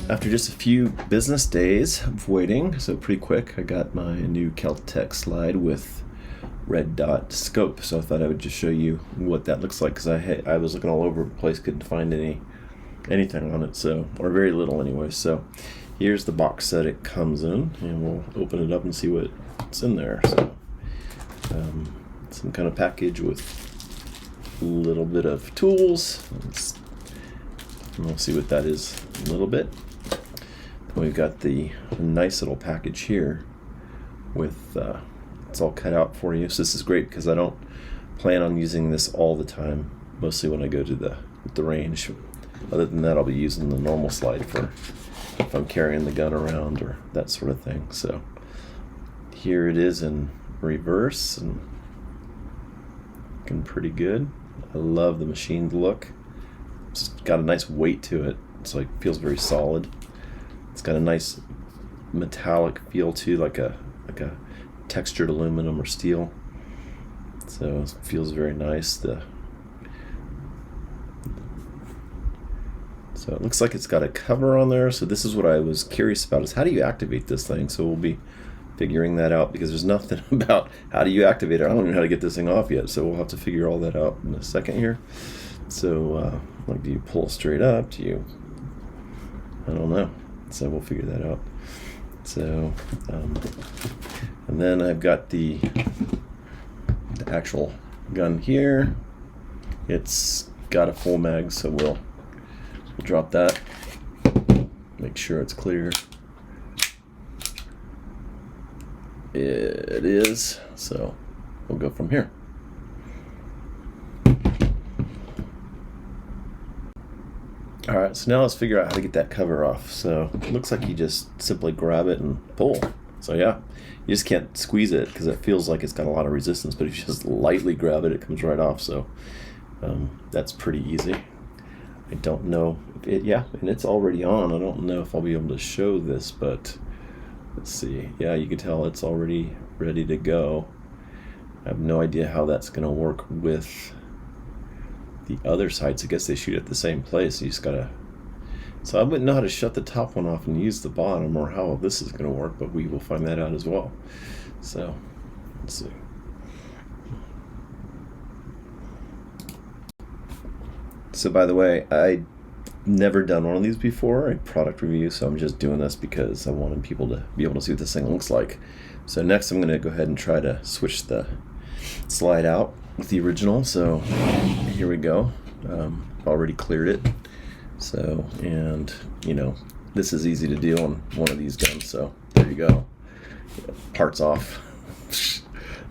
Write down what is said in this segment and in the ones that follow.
After just a few business days of waiting, so pretty quick, I got my new Caltech slide with red dot scope. So I thought I would just show you what that looks like, because I was looking all over the place, couldn't find anything on it, so, or very little anyway. So here's the box that it comes in, and we'll open it up and see what's in there. So some kind of package with a little bit of tools. We'll see what that is in a little bit. We've got the nice little package here with it's all cut out for you. So this is great because I don't plan on using this all the time, mostly when I go to the range. Other than that, I'll be using the normal slide for if I'm carrying the gun around or that sort of thing. So here it is in reverse and looking pretty good. I love the machined look. It's got a nice weight to it. It's like feels very solid. It's got a nice metallic feel too, like a textured aluminum or steel. So it feels very nice. So it looks like it's got a cover on there. So this is what I was curious about, is how do you activate this thing? So we'll be figuring that out, because there's nothing about how do you activate it. I don't know how to get this thing off yet, so we'll have to figure all that out in a second here. So like, do you pull straight up? Do you, I don't know. So we'll figure that out. So and then I've got the actual gun here. It's got a full mag, so we'll drop that, make sure it's clear. It is, so we'll go from here. Alright, so now let's figure out how to get that cover off. So it looks like you just simply grab it and pull. So yeah, you just can't squeeze it because it feels like it's got a lot of resistance, but if you just lightly grab it, it comes right off. So that's pretty easy. I don't know if it, yeah, and it's already on. I don't know if I'll be able to show this, but let's see. Yeah, you can tell it's already ready to go. I have no idea how that's going to work with the other sides. I guess they shoot at the same place. You just gotta. So I wouldn't know how to shut the top one off and use the bottom, or how this is going to work, but we will find that out as well. So let's see. So by the way, I never done one of these before, a product review, so I'm just doing this because I wanted people to be able to see what this thing looks like. So next I'm going to go ahead and try to switch the slide out with the original. So here we go. Already cleared it. So, and you know, this is easy to do on one of these guns. So there you go. Parts off.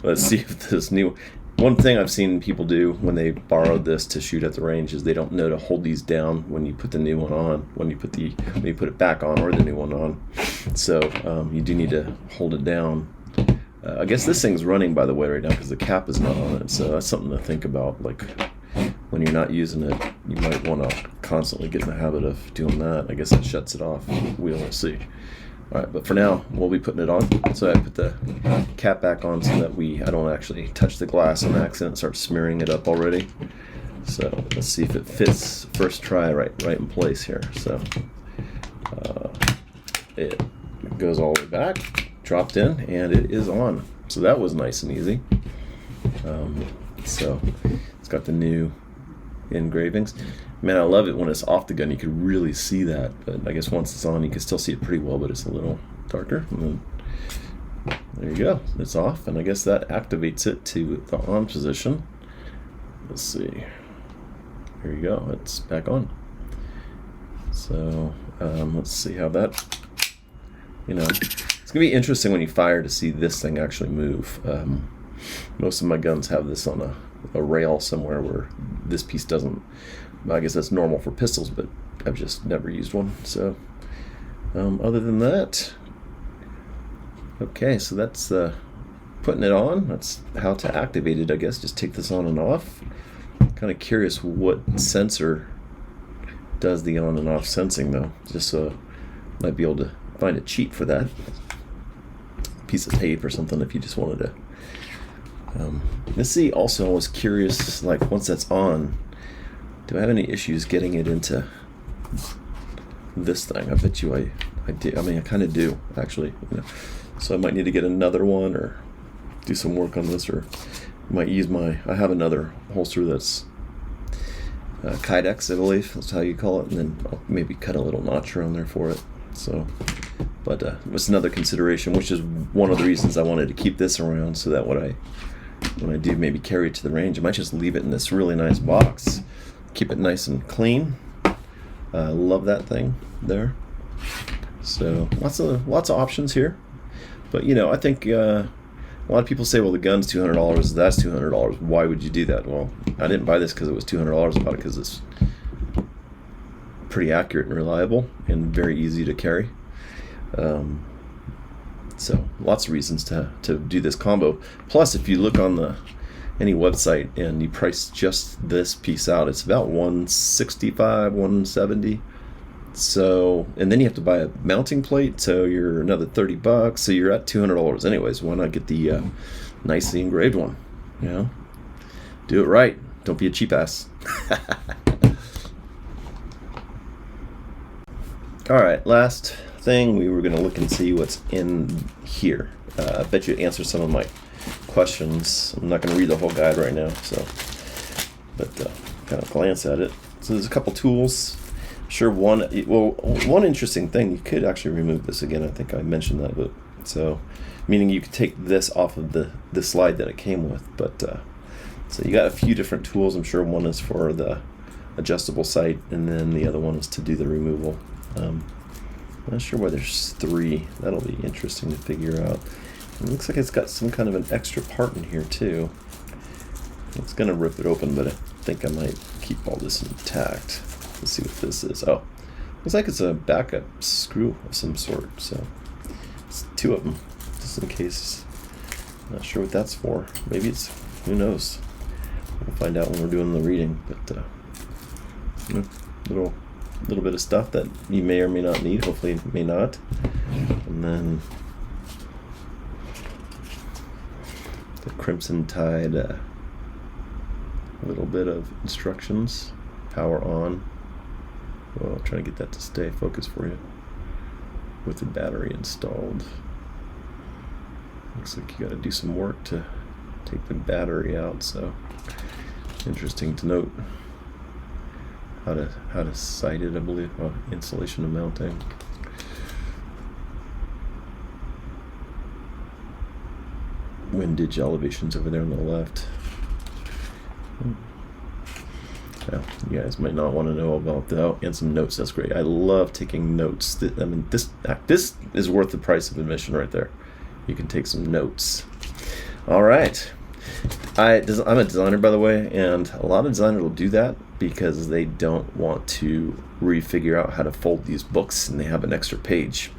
Let's see if this new. One thing I've seen people do when they borrowed this to shoot at the range is they don't know to hold these down when you put the new one on, when you put it back on, or the new one on. So you do need to hold it down. I guess this thing's running, by the way, right now, because the cap is not on it. So that's something to think about. Like, when you're not using it, you might want to constantly get in the habit of doing that. I guess it shuts it off. We'll see. All right, but for now, we'll be putting it on. So I put the cap back on so that I don't actually touch the glass on accident and start smearing it up already. So let's see if it fits first try right in place here. So it goes all the way back, dropped in, and it is on. So that was nice and easy. So it's got the new engravings. Man, I love it when it's off the gun. You can really see that, but I guess once it's on, you can still see it pretty well, but it's a little darker. And then there you go. It's off, and I guess that activates it to the on position. Let's see. Here you go. It's back on. So let's see how that. You know, it's gonna be interesting when you fire to see this thing actually move. Most of my guns have this on a rail somewhere where this piece doesn't. I guess that's normal for pistols, but I've just never used one. So other than that, okay, so that's putting it on. That's how to activate it, I guess. Just take this on and off. Kind of curious what sensor does the on and off sensing, though. Just so might be able to find a cheat for that. Piece of tape or something if you just wanted to. Let's see. Also, I was curious, like, once that's on, do I have any issues getting it into this thing. I bet you I do. I mean, I kind of do, actually. You know. So I might need to get another one or do some work on this, or might use I have another holster that's Kydex, I believe. That's how you call it. And then I'll maybe cut a little notch around there for it. So, but it's another consideration, which is one of the reasons I wanted to keep this around, so that when I do maybe carry it to the range, I might just leave it in this really nice box. Keep it nice and clean. Love that thing there. So lots of options here. But you know, I think a lot of people say, well, the gun's $200. That's $200. Why would you do that? Well, I didn't buy this because it was $200. I bought it because it's pretty accurate and reliable and very easy to carry. So lots of reasons to do this combo. Plus, if you look on any website and you price just this piece out, it's about $165, $170. So, and then you have to buy a mounting plate, so you're another $30. So you're at $200 anyways. Why not get the nicely engraved one? You know, do it right. Don't be a cheap ass. All right, last thing, we were going to look and see what's in here. I bet you it answers some of my questions. I'm not going to read the whole guide right now, so, but kind of glance at it. So there's a couple tools. Sure, one interesting thing, you could actually remove this again. I think I mentioned that, but so meaning you could take this off of the slide that it came with. But so you got a few different tools. I'm sure one is for the adjustable sight, and then the other one is to do the removal. I'm not sure why there's three. That'll be interesting to figure out. It looks like it's got some kind of an extra part in here too. It's gonna rip it open, but I think I might keep all this intact. Let's see what this is. Oh, looks like it's a backup screw of some sort. So it's two of them, just in case. Not sure what that's for. Maybe it's, who knows? We'll find out when we're doing the reading. But little bit of stuff that you may or may not need. Hopefully, may not. And then the Crimson Tide. A little bit of instructions. Power on. Well, I'll try to get that to stay focused for you. With the battery installed. Looks like you got to do some work to take the battery out, so interesting to note how to sight it, I believe. Oh, installation and mounting. Windage elevations over there on the left. Yeah, you guys might not want to know about that. And some notes. That's great. I love taking notes. I mean, this is worth the price of admission right there. You can take some notes. All right. I'm a designer, by the way, and a lot of designers will do that because they don't want to refigure out how to fold these books, and they have an extra page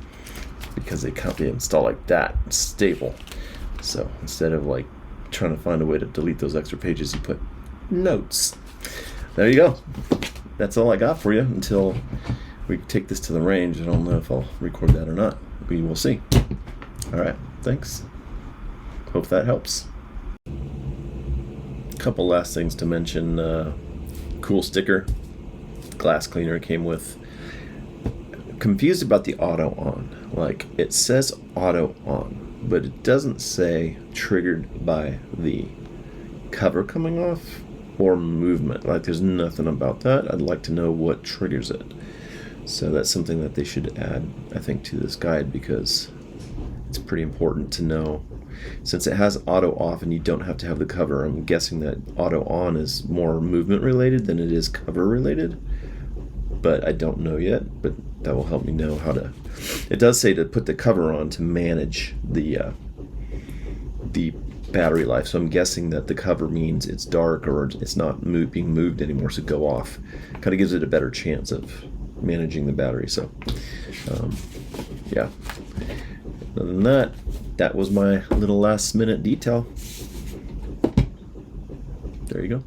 because they can't be installed like that. It's stable. So instead of like trying to find a way to delete those extra pages, you put notes. There you go. That's all I got for you until we take this to the range. I don't know if I'll record that or not. We will see. All right. Thanks. Hope that helps. Couple last things to mention. Cool sticker. Glass cleaner it came with. Confused about the auto on. Like, it says auto on, but it doesn't say triggered by the cover coming off or movement. Like, there's nothing about that. I'd like to know what triggers it. So that's something that they should add, I think, to this guide, because it's pretty important to know. Since it has auto off and you don't have to have the cover, I'm guessing that auto on is more movement related than it is cover related, but I don't know yet. But that will help me know how to. It does say to put the cover on to manage the battery life, so I'm guessing that the cover means it's dark or it's not being moved anymore, so go off. Kind of gives it a better chance of managing the battery. So yeah, other than that, that was my little last minute detail. There you go.